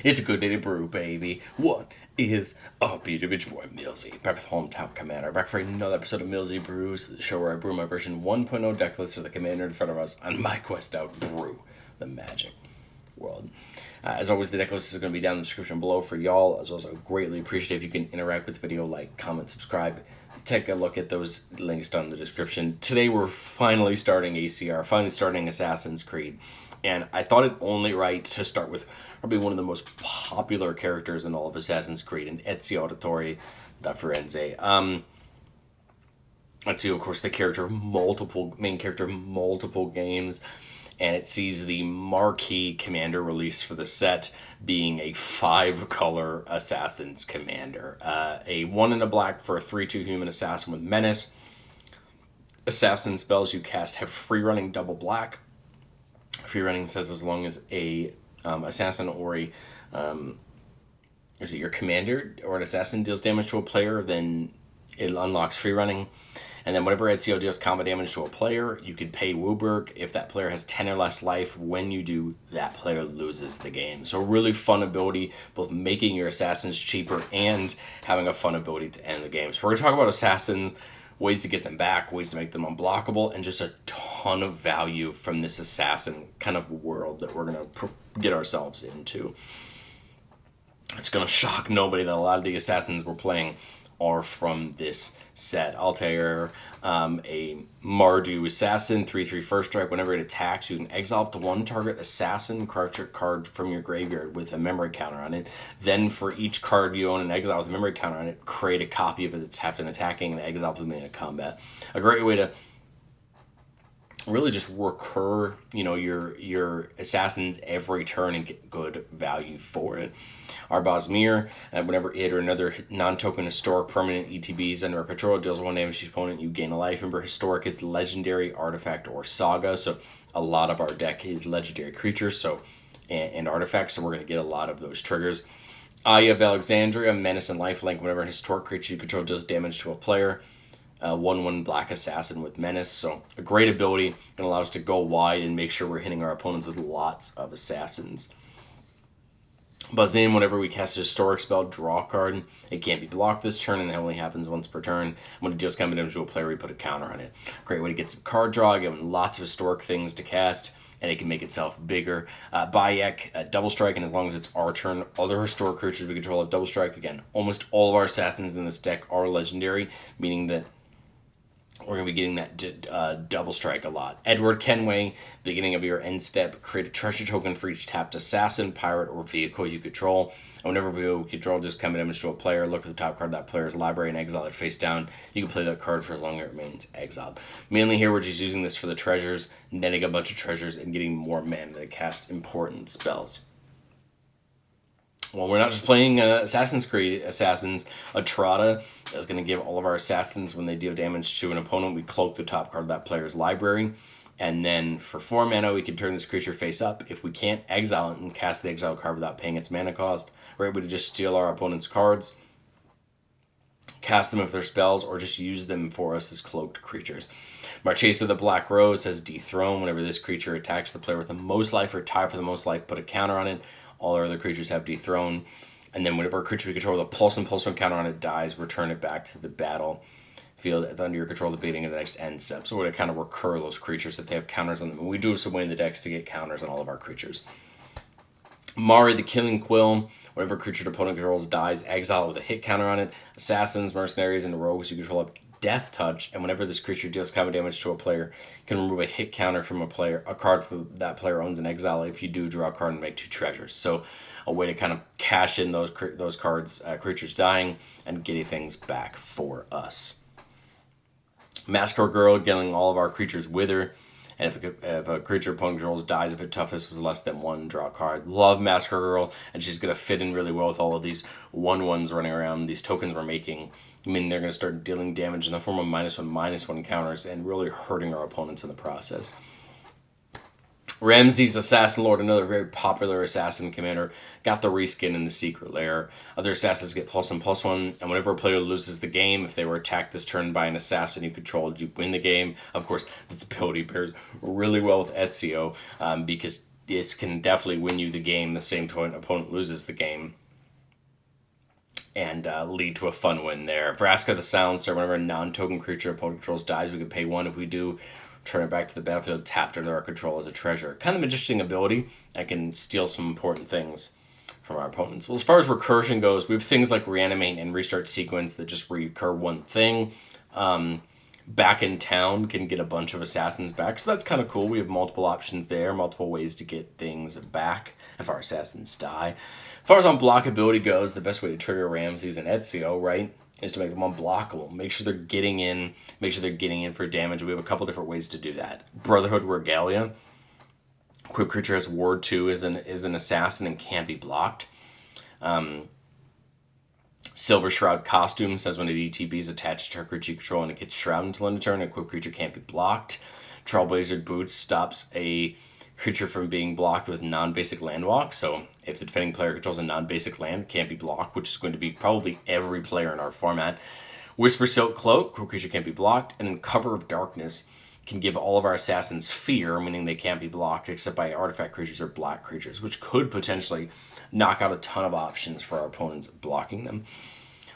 It's a good day to brew, baby. What is up, you bitch boy Millsy? Back with Hometown Commander. Back for another episode of Millsy Brews, the show where I brew my version 1.0 deck list of the commander in front of us on my quest to outbrew the magic world. As always, the deck list is going to be down in the description below for y'all, as well as I would greatly appreciate if you can interact with the video, like, comment, subscribe. Take a look at those links down in the description. Today we're finally starting ACR, finally starting Assassin's Creed. And I thought it only right to start with probably one of the most popular characters in all of Assassin's Creed, and Ezio Auditore da Firenze. Ezio, of course, the main character of multiple games, and it sees the marquee commander release for the set being a 5-color Assassin's Commander. A 1 and a black for a 3/2 human assassin with menace. Assassin spells you cast have free running double black. Free running says as long as a assassin or a is it your commander or an assassin deals damage to a player, then it unlocks free running. And then whenever Ezio deals combat damage to a player, you can pay Wooburg. If that player has 10 or less life, when you do, that player loses the game. So a really fun ability, both making your assassins cheaper and having a fun ability to end the game. So we're going to talk about assassins, ways to get them back, ways to make them unblockable, and just a ton of value from this assassin kind of world that we're going to get ourselves into. It's going to shock nobody that a lot of the assassins we're playing are from this set. Altair, a Mardu assassin, 3/3 first strike. Whenever it attacks, you can exile up to one target assassin card from your graveyard with a memory counter on it. Then for each card you own and exile with a memory counter on it, create a copy of it that's tapped and attacking and exile to the beginning of combat. A great way to really just recur, your assassins every turn and get good value for it. Arbozmir, whenever it or another non-token historic permanent ETBs under control deals 1 damage to the opponent, you gain a life. Remember, historic is legendary, artifact, or saga, so a lot of our deck is legendary creatures and artifacts, so we're going to get a lot of those triggers. Eye of Alexandria, menace and lifelink. Whenever a historic creature you control does damage to a player, 1/1 black assassin with menace. So a great ability, going to allow us to go wide and make sure we're hitting our opponents with lots of assassins. Bazin, whenever we cast a historic spell, draw a card. It can't be blocked this turn, and it only happens once per turn. When it deals combat damage to a player, we put a counter on it. Great way to get some card draw, given lots of historic things to cast, and it can make itself bigger. Bayek, double strike, and as long as it's our turn, other historic creatures we control have double strike. Again, almost all of our assassins in this deck are legendary, meaning that we're going to be getting that double strike a lot. Edward Kenway, beginning of your end step, create a treasure token for each tapped assassin, pirate, or vehicle you control. And whenever we control just combat damage to a player, look at the top card of that player's library and exile it face down. You can play that card for as long as it remains exiled. Mainly here, we're just using this for the treasures, netting a bunch of treasures, and getting more mana to cast important spells. Well, we're not just playing Assassin's Creed Assassins. Atrada is going to give all of our assassins, when they deal damage to an opponent, we cloak the top card of that player's library. And then for 4 mana, we can turn this creature face up. If we can't, exile it and cast the exile card without paying its mana cost. We're able to just steal our opponent's cards, cast them if they're spells, or just use them for us as cloaked creatures. Marchesa the Black Rose has Dethrone. Whenever this creature attacks the player with the most life or tied for the most life, put a counter on it. All our other creatures have Dethrone. And then whenever a creature we control with a +1/+1 counter on it dies, return it back to the battlefield that's under your control at the beginning of the next end step. So we're going to kind of recur those creatures if they have counters on them. And we do some way in the decks to get counters on all of our creatures. Mari the Killing Quill. Whenever a creature the opponent controls dies, exile it with a hit counter on it. Assassins, mercenaries, and rogues you control have Death Touch, and whenever this creature deals combat damage to a player, can remove a hit counter from a card for that player owns in exile. If you do, draw a card and make 2 treasures. So a way to kind of cash in those cards, creatures dying, and getting things back for us. Massacre Girl, getting all of our creatures wither. And if a creature opponent controls dies, if its toughness was less than 1, draw a card. Love Massacre Girl, and she's going to fit in really well with all of these 1/1s running around, these tokens we're making. I mean, they're going to start dealing damage in the form of -1/-1 counters and really hurting our opponents in the process. Ramses Assassin Lord, another very popular assassin commander, got the reskin in the Secret Lair. Other assassins get +1/+1, and whenever a player loses the game, if they were attacked this turn by an assassin you controlled, you win the game. Of course, this ability pairs really well with Ezio, because this can definitely win you the game the same point opponent loses the game, and lead to a fun win there. Vraska the Silencer, whenever a non-token creature opponent controls dies, we can pay 1. If we do, turn it back to the battlefield tapped under our control as a treasure. Kind of an interesting ability that can steal some important things from our opponents. Well, as far as recursion goes, we have things like reanimate and restart sequence that just recur one thing. Back in town can get a bunch of assassins back, so that's kind of cool. We have multiple options there, multiple ways to get things back if our assassins die. As far as unblockability goes, the best way to trigger Ramses and Ezio, right, is to make them unblockable. Make sure they're getting in. Make sure they're getting in for damage. We have a couple different ways to do that. Brotherhood Regalia. Equipped creature has Ward 2, is an assassin and can't be blocked. Silver Shroud Costume says when an ETB is attached to her creature control and it gets shrouded until end of turn, an equipped creature can't be blocked. Trailblazer Boots stops a creature from being blocked with non-basic land walk. So if the defending player controls a non-basic land, it can't be blocked, which is going to be probably every player in our format. Whisper Silk Cloak, creature can't be blocked. And then Cover of Darkness can give all of our assassins fear, meaning they can't be blocked except by artifact creatures or black creatures, which could potentially knock out a ton of options for our opponents blocking them.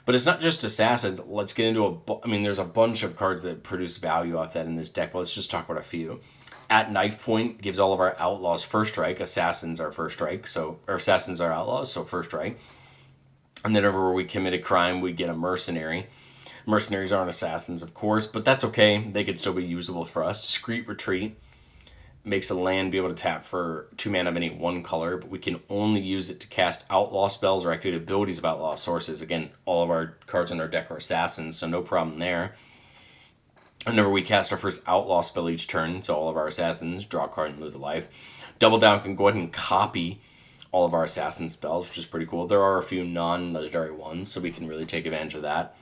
But it's not just assassins. Let's get into there's a bunch of cards that produce value off that in this deck, but let's just talk about a few. At Knife Point gives all of our outlaws first strike. Assassins are first strike, or assassins are outlaws, so first strike. And then whenever we commit a crime, we get a mercenary. Mercenaries aren't assassins, of course, but that's okay. They could still be usable for us. Discreet Retreat makes a land be able to tap for 2 mana of any one color, but we can only use it to cast outlaw spells or activate abilities of outlaw sources. Again, all of our cards in our deck are assassins, so no problem there. Whenever we cast our first outlaw spell each turn, so all of our assassins draw a card and lose a life. Double Down can go ahead and copy all of our assassin spells, which is pretty cool. There are a few non-legendary ones, so we can really take advantage of that.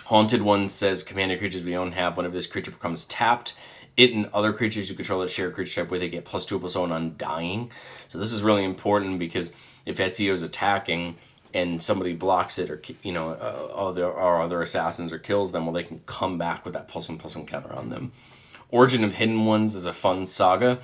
Haunted One says commander creatures we own have, whenever this creature becomes tapped, it and other creatures you control that share creature type with it get +2/+0 on Undying. So this is really important because if Ezio is attacking and somebody blocks it, or other assassins or kills them, well, they can come back with that +1/+1 counter on them. Origin of Hidden Ones is a fun saga.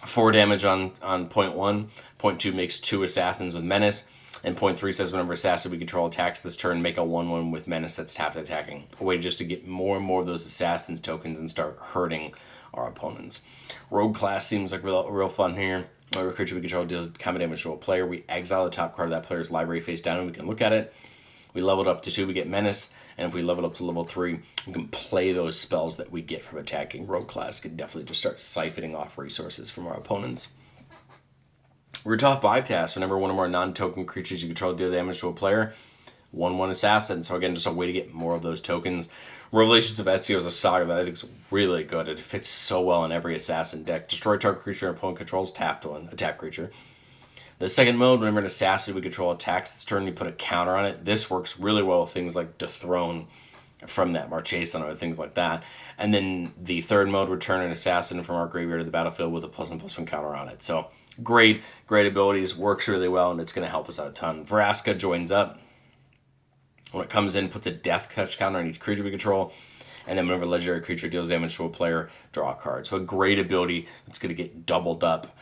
4 damage on point 1. Point 2 makes 2 assassins with menace. And point 3 says whenever assassin we control attacks this turn, make a 1/1 with menace that's tapped attacking. A way just to get more and more of those assassins tokens and start hurting our opponents. Rogue class seems like real fun here. Whenever a creature we control deals combat damage to a player, we exile the top card of that player's library face down and we can look at it. We level it up to 2, we get menace. And if we level it up to level 3, we can play those spells that we get from attacking. Rogue class can definitely just start siphoning off resources from our opponents. Root-Off Bypass, whenever one of our non-token creatures you control deal damage to a player, 1/1 assassin. So again, just a way to get more of those tokens. Revelations of Ezio is a saga that I think is really good. It fits so well in every assassin deck. Destroy target creature and opponent controls, tapped one, a tap creature. The second mode, whenever an assassin we control attacks this turn, you put a counter on it. This works really well with things like Dethrone from that Marchesan or things like that. And then the third mode, return an assassin from our graveyard to the battlefield with a +1/+1 counter on it. So great abilities, works really well, and it's going to help us out a ton. Vraska joins up. When it comes in, puts a death touch counter on each creature we control, and then whenever a legendary creature deals damage to a player, draw a card. So a great ability that's going to get doubled up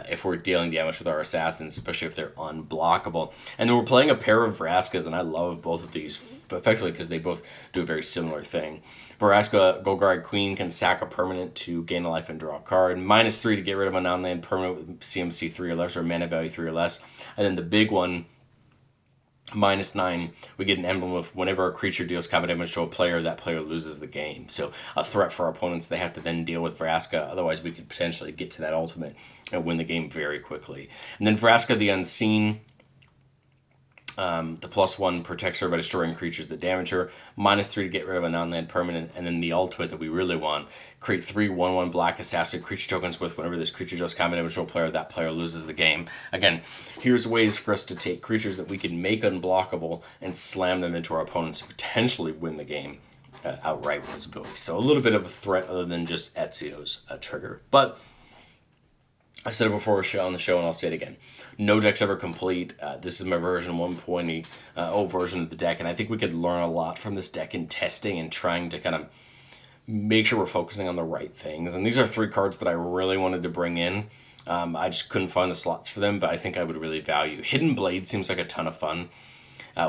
if we're dealing damage with our assassins, especially if they're unblockable. And then we're playing a pair of Vraskas, and I love both of these effectively because they both do a very similar thing. Vraska Golgari Queen can sack a permanent to gain a life and draw a card. -3 to get rid of a non-land permanent with CMC 3 or less, or mana value 3 or less. And then the big one, -9, we get an emblem of whenever a creature deals combat damage to a player, that player loses the game. So a threat for our opponents, they have to then deal with Vraska, otherwise we could potentially get to that ultimate and win the game very quickly. And then Vraska the Unseen, the +1 protects her by destroying creatures that damage her, -3 to get rid of a non-land permanent, and then the ultimate that we really want, create 3 1/1 black assassin creature tokens with whenever this creature does combat damage to a player, that player loses the game. Again, here's ways for us to take creatures that we can make unblockable and slam them into our opponents to potentially win the game outright with this ability. So a little bit of a threat other than just Ezio's trigger. But I said it before on the show, and I'll say it again. No deck's ever complete. This is my version 1.0 version of the deck, and I think we could learn a lot from this deck in testing and trying to kind of make sure we're focusing on the right things. And these are 3 cards that I really wanted to bring in. I just couldn't find the slots for them, but I think I would really value. Hidden Blade seems like a ton of fun.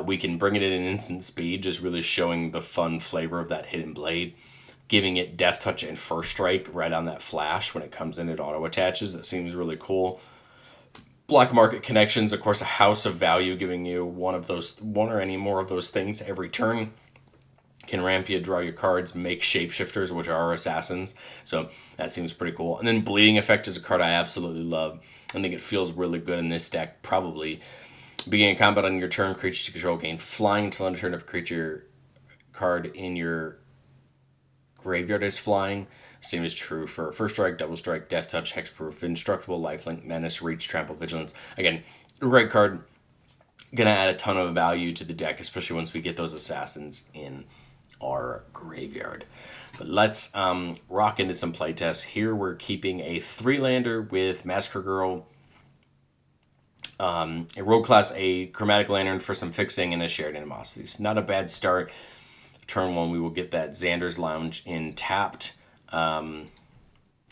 We can bring it in an instant speed, just really showing the fun flavor of that Hidden Blade. Giving it Death Touch and First Strike right on that flash when it comes in, it auto attaches. That seems really cool. Black Market Connections, of course, a house of value, giving you one or any more of those things every turn. Can ramp you, draw your cards, make shapeshifters, which are assassins. So that seems pretty cool. And then Bleeding Effect is a card I absolutely love. I think it feels really good in this deck, probably. Beginning combat on your turn, creatures you control gain flying until end of turn if a creature card in your graveyard is flying. Same is true for First Strike, Double Strike, Death Touch, Hexproof, Indestructible, Lifelink, Menace, Reach, Trample, Vigilance. Again, great card. Gonna add a ton of value to the deck, especially once we get those assassins in our graveyard. But let's rock into some playtests. Here we're keeping a 3-lander with Massacre Girl, a Rogue Class, a Chromatic Lantern for some fixing, and a Shared Animosities. Not a bad start. Turn 1, we will get that Xander's Lounge in tapped. I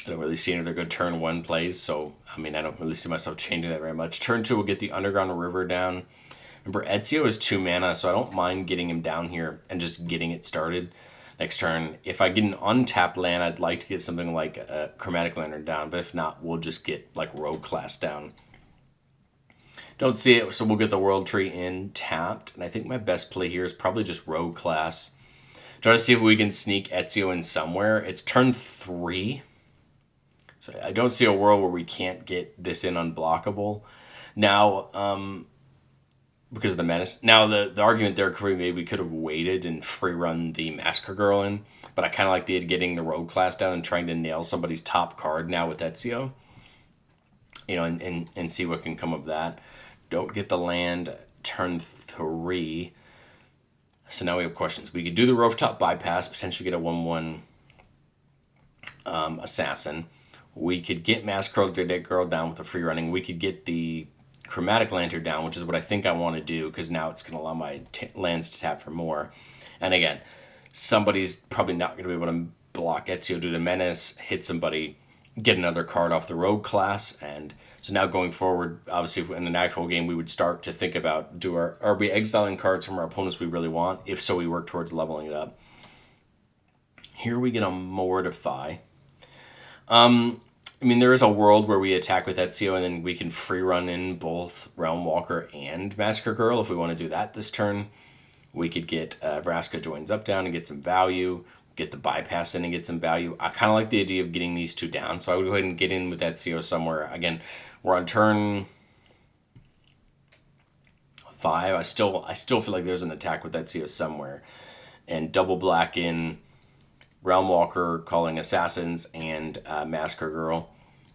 don't really see any other good turn 1 plays, so I don't really see myself changing that very much. Turn 2, we'll get the Underground River down. Remember, Ezio is 2 mana, so I don't mind getting him down here and just getting it started next turn. If I get an untapped land, I'd like to get something like a Chromatic Lantern down, but if not, we'll just get like Rogue Class down. Don't see it, so we'll get the World Tree in tapped, and I think my best play here is probably just Rogue Class. Try to see if we can sneak Ezio in somewhere. It's turn 3, so I don't see a world where we can't get this in unblockable. Now, because of the menace. Now, the argument there could be maybe we could have waited and free run the Massacre Girl in, but I kind of like the idea of getting the Rogue Class down and trying to nail somebody's top card now with Ezio. And see what can come of that. Don't get the land turn 3. So now we have questions. We could do the Rooftop Bypass, potentially get a 1/1 assassin. We could get Massacre Girl down with the free running. We could get the Chromatic Lantern down, which is what I think I want to do, because now it's going to allow my lands to tap for more. And again, somebody's probably not going to be able to block Ezio, do the menace, hit somebody, get another card off the Rogue Class. And so now going forward, obviously in an actual game, we would start to think about, are we exiling cards from our opponents we really want? If so, we work towards leveling it up. Here we get a Mortify. There is a world where we attack with Ezio and then we can free run in both Realm Walker and Massacre Girl if we want to do that this turn. We could get Vraska Joins Up down and get some value, get the Bypass in and get some value. I kind of like the idea of getting these 2 down, so I would go ahead and get in with Ezio somewhere. Again, we're on turn 5. I still feel like there's an attack with Ezio somewhere. And double black in Realm Walker, calling Assassins, and Massacre Girl.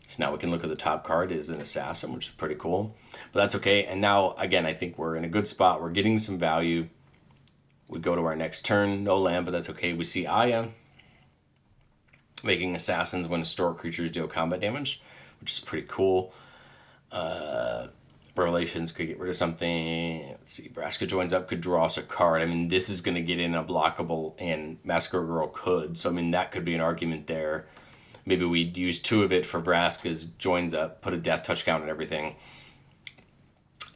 So now we can look at the top card is an Assassin, which is pretty cool. But that's okay. And now, again, I think we're in a good spot. We're getting some value. We go to our next turn. No land, but that's okay. We see Aya making Assassins when historic creatures deal combat damage, which is pretty cool. Revelations could get rid of something. Let's see. Vraska Joins Up could draw us a card. This is going to get in a blockable, and Massacre Girl could. So, that could be an argument there. Maybe we'd use 2 of it for Vraska's Joins Up, put a Death Touch count and everything,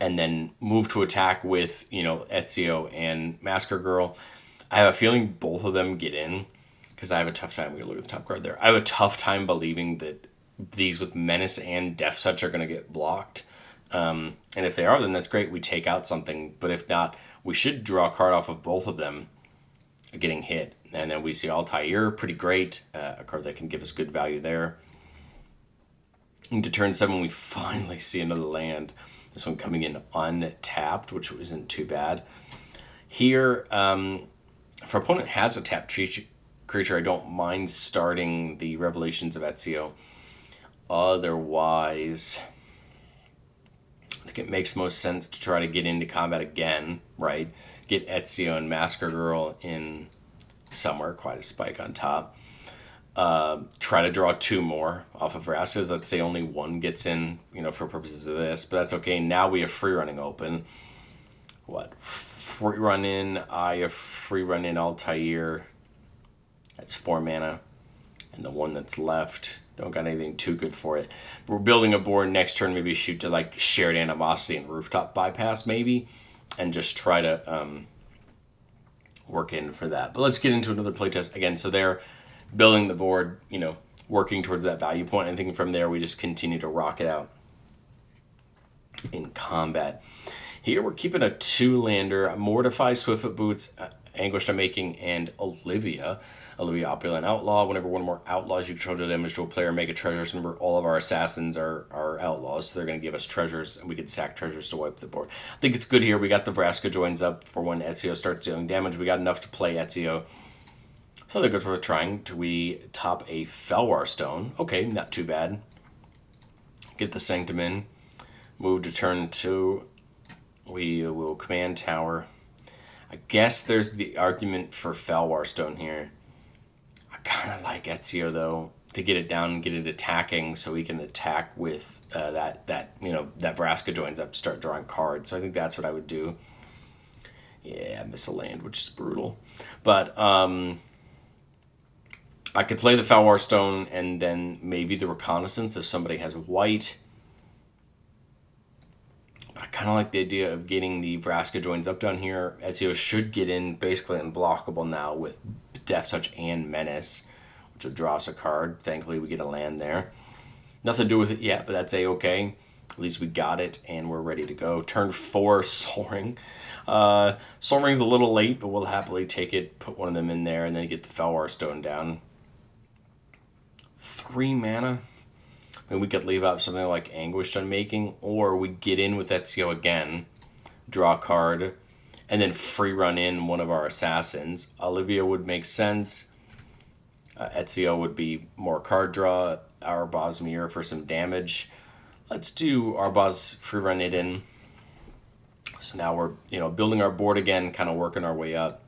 and then move to attack with, Ezio and Massacre Girl. I have a feeling both of them get in, because I have a tough time. We look at the top card there. I have a tough time believing that these with Menace and Death Touch are going to get blocked. And if they are, then that's great. We take out something. But if not, we should draw a card off of both of them getting hit. And then we see Altair, pretty great. A card that can give us good value there. Into turn 7, we finally see another land. This one coming in untapped, which isn't too bad. Here, if our opponent has a tapped creature, I don't mind starting the Revelations of Ezio. Otherwise, I think it makes most sense to try to get into combat again, right? Get Ezio and Massacre Girl in somewhere, quite a spike on top. Try to draw 2 more off of Vraska's. Let's say only 1 gets in, for purposes of this, but that's okay. Now we have free running open. Free run in, free run in Altair. That's 4 mana. And the one that's left, don't got anything too good for it. We're building a board next turn, maybe shoot to like Shared Animosity and Rooftop Bypass maybe, and just try to work in for that. But let's get into another playtest again. So they're building the board, you know, working towards that value point. I think from there we just continue to rock it out in combat. Here we're keeping a 2-lander, Mortify, Swiftfoot Boots, Anguished Unmaking, and Olivia. Olivia, Opulent Outlaw. Whenever one more outlaws you control to damage to a player, make a treasure. So remember, all of our assassins are outlaws, so they're going to give us treasures, and we can sack treasures to wipe the board. I think it's good here. We got the Vraska joins up for when Ezio starts dealing damage. We got enough to play Ezio. So they're good for trying. Do we top a Felwar Stone? Okay, not too bad. Get the Sanctum in. Move to turn 2. We will command tower. I guess there's the argument for Felwar Stone here. I kind of like Ezio though, to get it down and get it attacking, so we can attack with that Vraska joins up to start drawing cards. So I think that's what I would do. Yeah, I miss a land, which is brutal. But I could play the Felwar Stone and then maybe the Reconnaissance if somebody has white. I kind of like the idea of getting the Vraska joins up down here. Ezio should get in basically unblockable now with Death Touch and Menace, which will draw us a card. Thankfully, we get a land there. Nothing to do with it yet, but that's A-okay. At least we got it, and we're ready to go. Turn 4, Sol Ring. Sol Ring's a little late, but we'll happily take it, put one of them in there, and then get the Felwar Stone down. 3 mana. I mean, we could leave out something like Anguished Unmaking, or we get in with Ezio again, draw a card, and then free run in one of our assassins. Olivia would make sense. Ezio would be more card draw. Our Bosmir for some damage. Let's do Arbaz, free run it in. So now we're building our board again, kind of working our way up.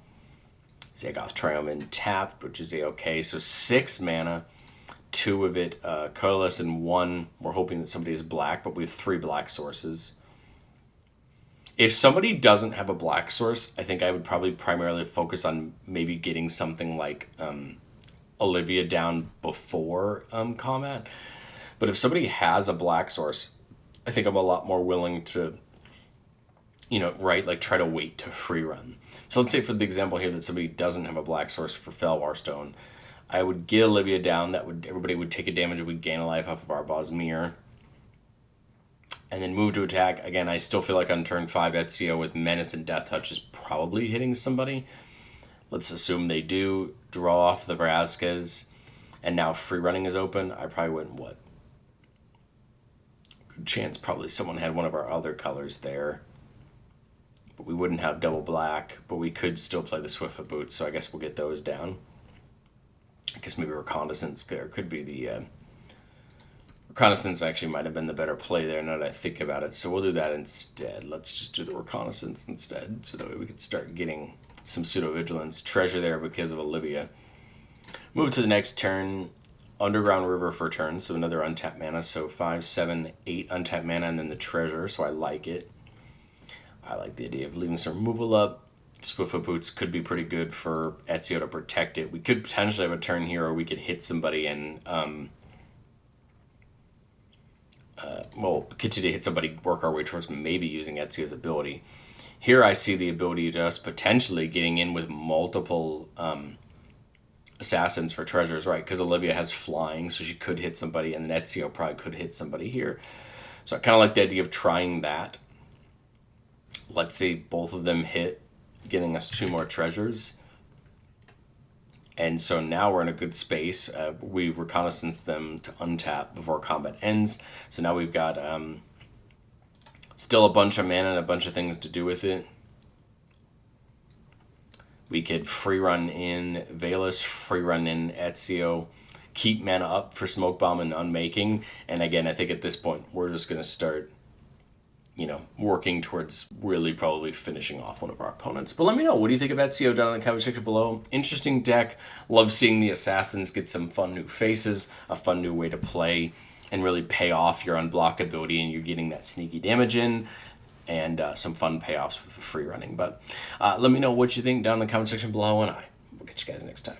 Zagoth Triumph tapped, which is A-okay. So 6 mana. 2 of it colorless, and 1 we're hoping that somebody is black, but we have 3 black sources. If somebody doesn't have a black source, I think I would probably primarily focus on maybe getting something like Olivia down before combat. But if somebody has a black source, I think I'm a lot more willing to try to wait to free run. So let's say for the example here that somebody doesn't have a black source for Felwar Stone, I would get Olivia down. Everybody would take a damage, and we'd gain a life off of our Bosmir. And then move to attack. Again, I still feel like on turn 5, Ezio with Menace and Death Touch is probably hitting somebody. Let's assume they do. Draw off the Vraskas. And now free running is open. I probably wouldn't, good chance probably someone had one of our other colors there. But we wouldn't have double black. But we could still play the Swiftfoot Boots, so I guess we'll get those down. I guess maybe Reconnaissance there could be the... Reconnaissance actually might have been the better play there now that I think about it. So we'll do that instead. Let's just do the Reconnaissance instead, so that way we can start getting some pseudo-vigilance treasure there because of Olivia. Move to the next turn. Underground River for turn, so another untapped mana. So 5, 7, 8 untapped mana, and then the treasure, so I like it. I like the idea of leaving some removal up. Swiftfoot Boots could be pretty good for Ezio to protect it. We could potentially have a turn here, or we could hit somebody and continue to hit somebody, work our way towards maybe using Ezio's ability. Here I see the ability to us potentially getting in with multiple assassins for treasures, right? Because Olivia has flying, so she could hit somebody, and then Ezio probably could hit somebody here. So I kind of like the idea of trying that. Let's say both of them hit, getting us 2 more treasures. And so now we're in a good space. We've reconnaissanced them to untap before combat ends. So now we've got still a bunch of mana and a bunch of things to do with it. We could free run in Valus, free run in Ezio, keep mana up for Smoke Bomb and Unmaking. And again, I think at this point, we're just going to start working towards really probably finishing off one of our opponents. But let me know, what do you think of Ezio down in the comment section below? Interesting deck. Love seeing the assassins get some fun new faces, a fun new way to play, and really pay off your unblockability, and you're getting that sneaky damage in, and some fun payoffs with the free running. But let me know what you think down in the comment section below, and I will get you guys next time.